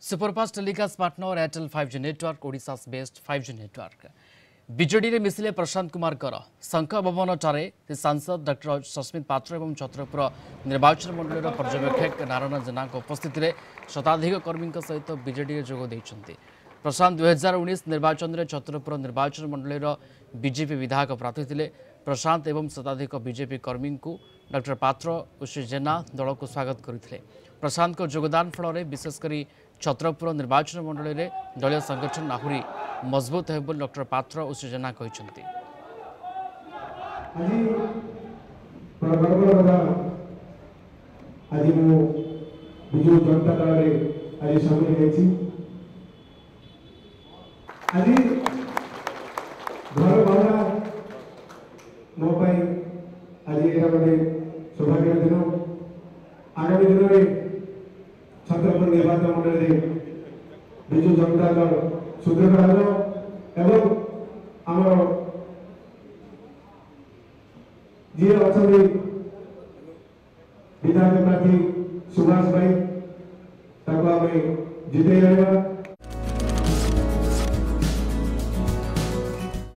Superfast telecast partner Airtel 5G network Odisha best 5G network विजेडी रे मिसिले प्रशांत कुमार कर शंख भवन ठारे सांसद डॉक्टर सस्मित पात्र और छत्रपुर निर्वाचन मंडल पर्यवेक्षक नारायण जेना उपस्थित में शताधिक कर्मी सहित विजेडी जोग देइछन्ति। प्रशांत 2019 निर्वाचन में छत्रपुर निर्वाचन मंडल बीजेपी विधायक प्रार्थी थे। प्रशांत एवं शताधिक बीजेपी कर्मी को डॉक्टर पात्र और श्री जेना दल को स्वागत करते। प्रशांत को योगदान फल विशेषकर छत्रपुर निर्वाचन मंडल में दलीय संगठन आहरी मजबूत है डॉक्टर पात्र और श्री जेना कहते। विजु जनता दल आज सामिल आज घर बाला मो आज यहाँ गोटे सौभाग्य दिन आगामी दिन में छत्रपुर निर्वाचन मंडल में विजु जनता दल सुदृढ़ एवं आम जी अच्छा विधायक प्रार्थी सुभाष भाई जिते जाना